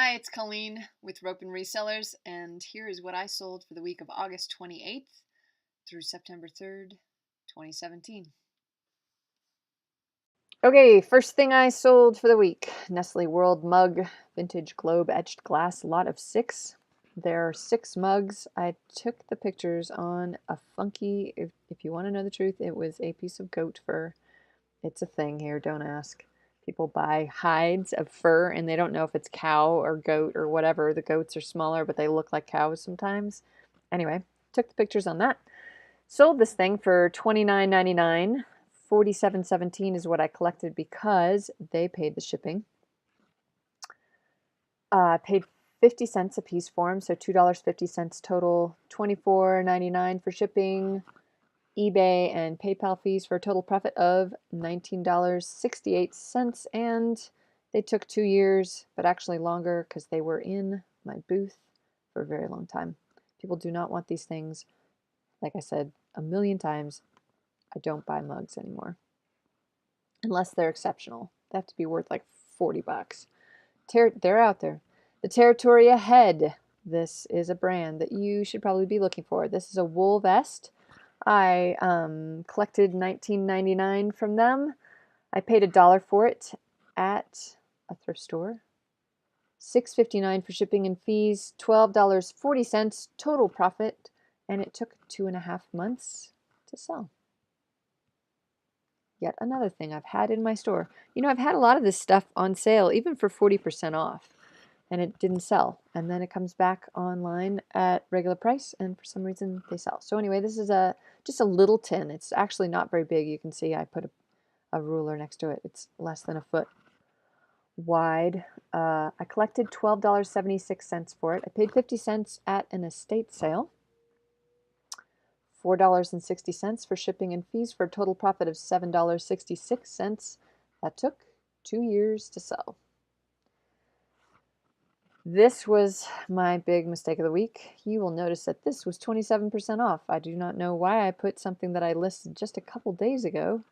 Hi, it's Colleen with Rope and Resellers, and here is what I sold for the week of August 28th through September 3rd, 2017. Okay, first thing I sold for the week, Nestle World Mug, vintage globe etched glass, lot of 6. There are 6 mugs. I took the pictures on a funky, if you want to know the truth, it was a piece of goat fur. It's a thing here, don't ask. People buy hides of fur and they don't know if it's cow or goat or whatever. The goats are smaller, but they look like cows sometimes. Anyway, took the pictures on that. Sold this thing for $29.99. $47.17 is what I collected because they paid the shipping. I paid 50 cents a piece for them, so $2.50 total, $24.99 for shipping, eBay and PayPal fees for a total profit of $19.68. And they took 2 years, but actually longer because they were in my booth for a very long time. People do not want these things. Like I said a million times, I don't buy mugs anymore unless they're exceptional. They have to be worth like 40 bucks. They're out there. The Territory Ahead. This is a brand that you should probably be looking for. This is a wool vest. I collected $19.99 from them. I paid $1 for it at a thrift store. $6.59 for shipping and fees, $12.40 total profit, and it took 2.5 months to sell. Yet another thing I've had in my store. You know, I've had a lot of this stuff on sale, even for 40% off, and it didn't sell. And then it comes back online at regular price, and for some reason they sell. So anyway, this is just a little tin. It's actually not very big. You can see I put a ruler next to it. It's less than a foot wide. I collected $12.76 for it. I paid 50 cents at an estate sale. $4.60 for shipping and fees for a total profit of $7.66. That took 2 years to sell. This was my big mistake of the week. You will notice that this was 27% off. I do not know why I put something that I listed just a couple days ago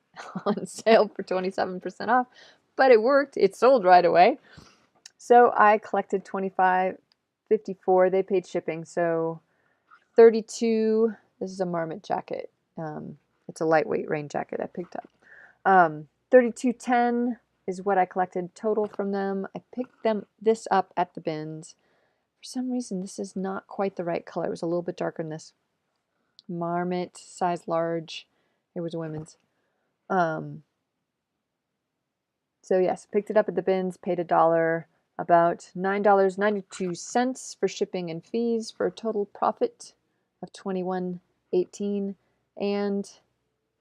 on sale for 27% off, but it worked. It sold right away. So I collected $25.54. They paid shipping, so 32. This is a marmot jacket. It's a lightweight rain jacket I picked up. 32.10 is what I collected total from them. I picked this up at the bins. For some reason, this is not quite the right color. It was a little bit darker than this. Marmot, size large. It was a women's. So yes, picked it up at the bins, paid $1, about $9.92 for shipping and fees for a total profit of $21.18, and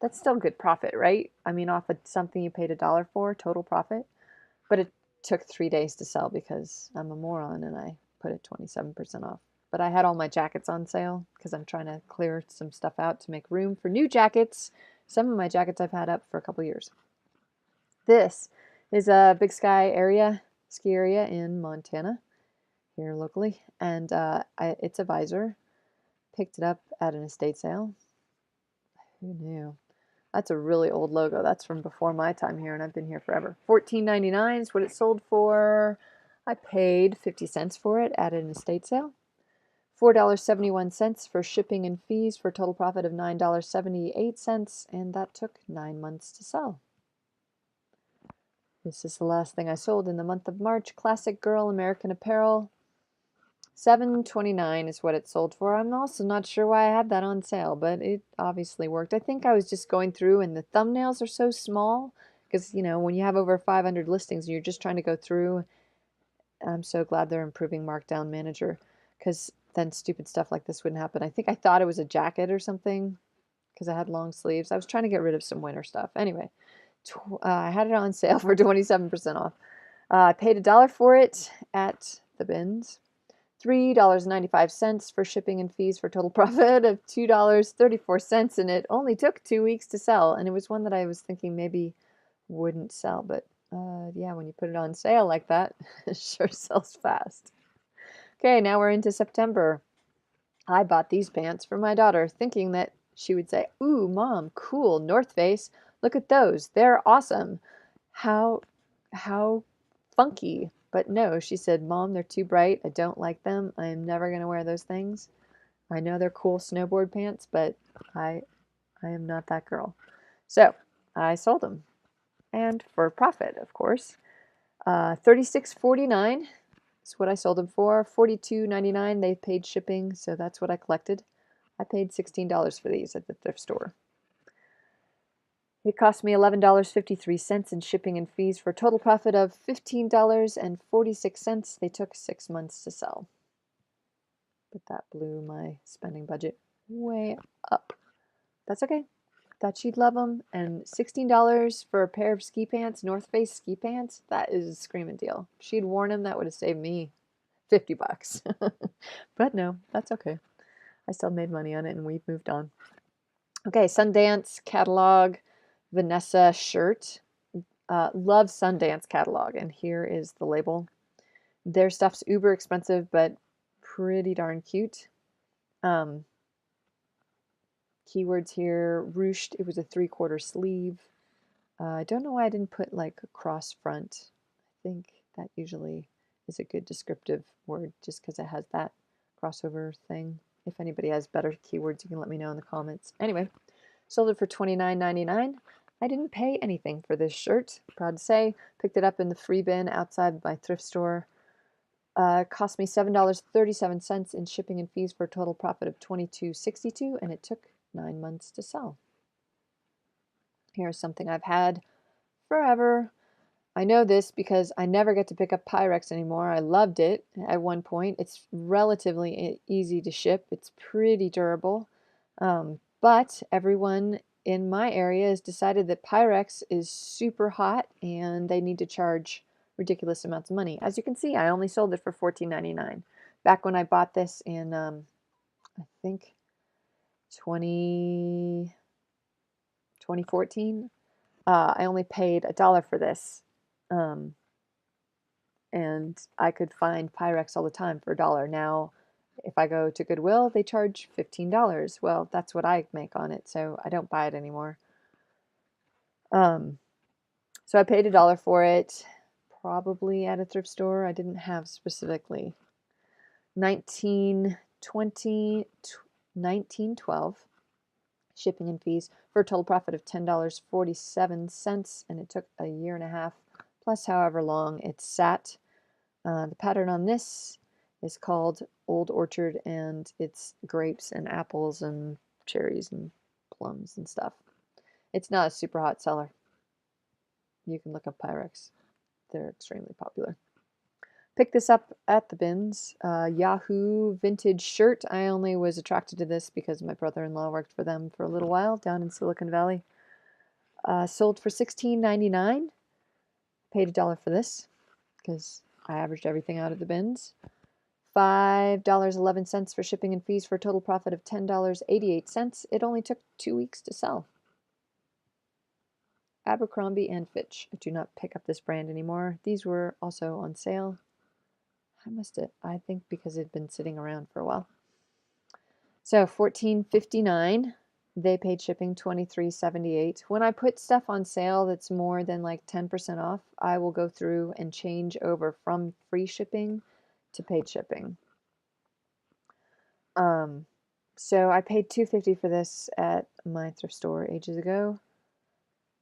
that's still good profit, right? I mean, off of something you paid $1 for, total profit. But it took 3 days to sell because I'm a moron and I put it 27% off. But I had all my jackets on sale because I'm trying to clear some stuff out to make room for new jackets. Some of my jackets I've had up for a couple years. This is a Big Sky area, ski area in Montana, here locally, and it's a visor. Picked it up at an estate sale. Who knew? That's a really old logo. That's from before my time here, and I've been here forever. $14.99 is what it sold for. I paid 50 cents for it at an estate sale. $4.71 for shipping and fees for a total profit of $9.78, and that took 9 months to sell. This is the last thing I sold in the month of March. Classic Girl American Apparel. $7.29 is what it sold for. I'm also not sure why I had that on sale, but it obviously worked. I think I was just going through and the thumbnails are so small because, you know, when you have over 500 listings and you're just trying to go through, I'm so glad they're improving Markdown Manager because then stupid stuff like this wouldn't happen. I think I thought it was a jacket or something because I had long sleeves. I was trying to get rid of some winter stuff. Anyway, I had it on sale for 27% off. I paid $1 for it at the bins. $3.95 for shipping and fees for a total profit of $2.34, and it only took 2 weeks to sell. And it was one that I was thinking maybe wouldn't sell, but yeah, when you put it on sale like that, it sure sells fast. Okay, now we're into September. I bought these pants for my daughter, thinking that she would say, "Ooh, Mom, cool, North Face. Look at those. They're awesome. How funky." But no, she said, Mom, they're too bright. I don't like them. I am never going to wear those things. I know they're cool snowboard pants, but I am not that girl. So I sold them, and for profit, of course. $36.49 is what I sold them for. $42.99 they paid shipping, so that's what I collected. I paid $16 for these at the thrift store. It cost me $11.53 in shipping and fees for a total profit of $15.46. They took 6 months to sell. But that blew my spending budget way up. That's okay. Thought she'd love them. And $16 for a pair of ski pants, North Face ski pants, that is a screaming deal. If she'd worn them, that would have saved me $50. But no, that's okay. I still made money on it and we've moved on. Okay, Sundance catalog, Vanessa shirt. Love Sundance catalog, and here is the label. Their stuff's uber expensive, but pretty darn cute. Keywords here, ruched, it was a 3/4 sleeve. I don't know why I didn't put like a cross front. I think that usually is a good descriptive word just because it has that crossover thing. If anybody has better keywords, you can let me know in the comments. Anyway, sold it for $29.99. I didn't pay anything for this shirt, proud to say. Picked it up in the free bin outside my thrift store. It cost me $7.37 in shipping and fees for a total profit of $22.62, and it took 9 months to sell. Here's something I've had forever. I know this because I never get to pick up Pyrex anymore. I loved it at one point. It's relatively easy to ship. It's pretty durable. But everyone in my area has decided that Pyrex is super hot and they need to charge ridiculous amounts of money. As you can see, I only sold it for $14.99. Back when I bought this in, I think, 2014, I only paid $1 for this. And I could find Pyrex all the time for $1. Now, if I go to Goodwill, they charge $15. Well, that's what I make on it, so I don't buy it anymore. So I paid $1 for it, probably at a thrift store. I didn't have specifically. 1912 shipping and fees for a total profit of $10.47, and it took a year and a half plus however long it sat. The pattern on this is called Old Orchard, and it's grapes and apples and cherries and plums and stuff. It's not a super hot seller. You can look up Pyrex. They're extremely popular. Picked this up at the bins. Yahoo vintage shirt. I only was attracted to this because my brother-in-law worked for them for a little while down in Silicon Valley. Sold for $16.99. Paid $1 for this because I averaged everything out of the bins. $5.11 for shipping and fees for a total profit of $10.88. It only took 2 weeks to sell. Abercrombie and Fitch. I do not pick up this brand anymore. These were also on sale. I missed it. I think because it had been sitting around for a while. So $14.59. They paid shipping $23.78. When I put stuff on sale that's more than like 10% off, I will go through and change over from free shipping to paid shipping. So I paid $2.50 for this at my thrift store ages ago.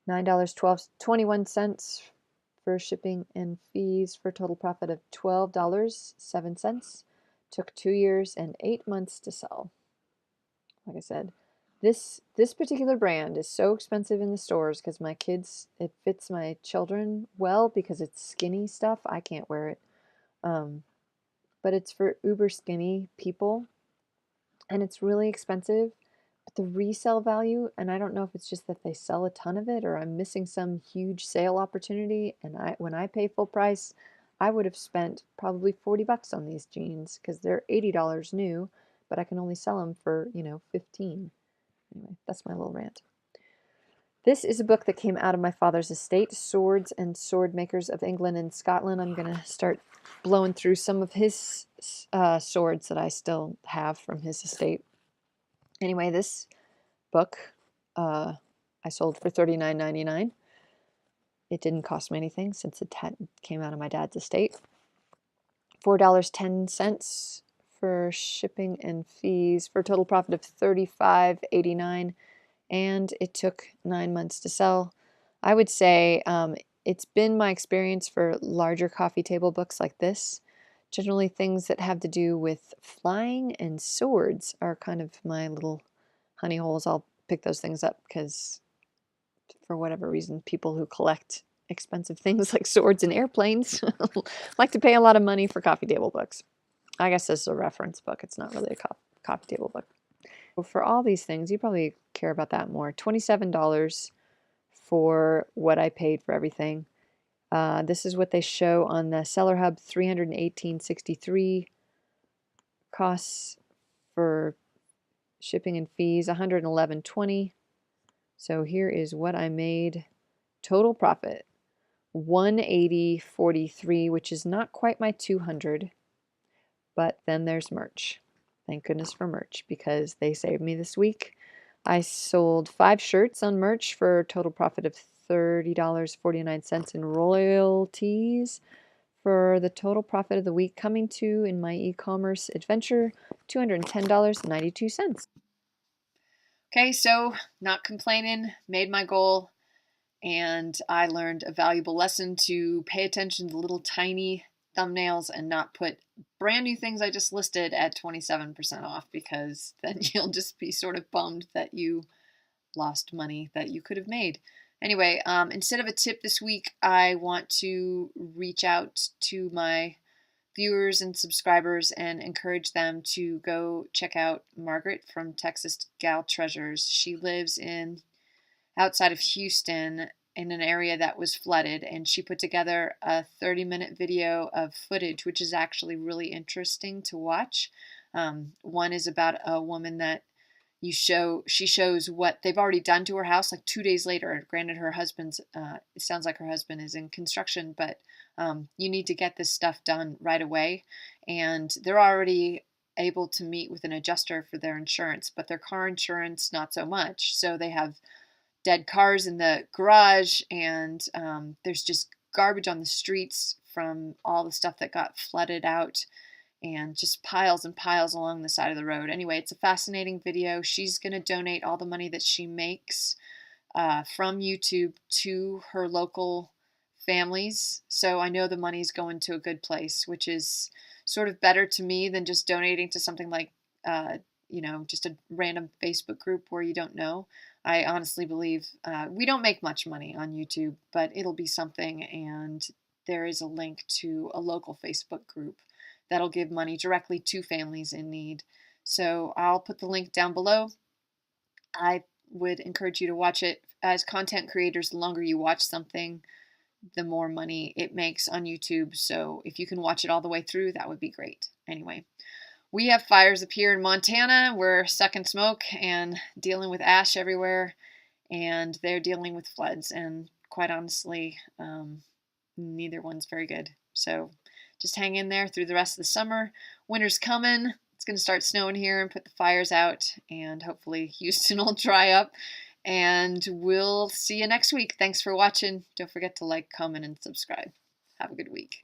$9.21 for shipping and fees for a total profit of $12.07. Took 2 years and 8 months to sell. Like I said, this particular brand is so expensive in the stores because my kids, it fits my children well because it's skinny stuff. I can't wear it. But it's for uber skinny people, and it's really expensive. But the resale value, and I don't know if it's just that they sell a ton of it or I'm missing some huge sale opportunity, and when I pay full price, I would have spent probably $40 on these jeans because they're $80 new, but I can only sell them for, $15. Anyway, that's my little rant. This is a book that came out of my father's estate, Swords and Sword Makers of England and Scotland. I'm going to start blowing through some of his swords that I still have from his estate. Anyway, this book I sold for $39.99. It didn't cost me anything since it came out of my dad's estate. $4.10 for shipping and fees for a total profit of $35.89, and it took 9 months to sell. I would say it's been my experience for larger coffee table books like this. Generally, things that have to do with flying and swords are kind of my little honey holes. I'll pick those things up because, for whatever reason, people who collect expensive things like swords and airplanes like to pay a lot of money for coffee table books. I guess this is a reference book. It's not really a coffee table book. For all these things, you probably care about that more. $27 for what I paid for everything. This is what they show on the Seller Hub, $318.63. Costs for shipping and fees, $111.20. So here is what I made. Total profit, $180.43, which is not quite my $200, but then there's merch. Thank goodness for merch because they saved me this week. I sold 5 shirts on merch for a total profit of $30.49 in royalties for the total profit of the week coming to, in my e-commerce adventure, $210.92. Okay, so not complaining, made my goal, and I learned a valuable lesson to pay attention to little tiny thumbnails and not put brand new things I just listed at 27% off, because then you'll just be sort of bummed that you lost money that you could have made. Anyway, instead of a tip this week, I want to reach out to my viewers and subscribers and encourage them to go check out Margaret from Texas Gal Treasures. She lives outside of Houston in an area that was flooded, and she put together a 30-minute video of footage, which is actually really interesting to watch. One is about a woman that she shows what they've already done to her house like 2 days later. Granted, her husband's it sounds like her husband is in construction, but you need to get this stuff done right away, and they're already able to meet with an adjuster for their insurance, but their car insurance not so much. So they have dead cars in the garage, and there's just garbage on the streets from all the stuff that got flooded out, and just piles and piles along the side of the road. Anyway, it's a fascinating video. She's going to donate all the money that she makes from YouTube to her local families. So I know the money's going to a good place, which is sort of better to me than just donating to something like, just a random Facebook group where you don't know. I honestly believe we don't make much money on YouTube, but it'll be something, and there is a link to a local Facebook group that'll give money directly to families in need. So I'll put the link down below. I would encourage you to watch it. As content creators, the longer you watch something, the more money it makes on YouTube. So if you can watch it all the way through, that would be great. Anyway, we have fires up here in Montana. We're sucking smoke and dealing with ash everywhere, and they're dealing with floods. And quite honestly, neither one's very good. So just hang in there through the rest of the summer. Winter's coming. It's going to start snowing here and put the fires out, and hopefully Houston will dry up. And we'll see you next week. Thanks for watching. Don't forget to like, comment, and subscribe. Have a good week.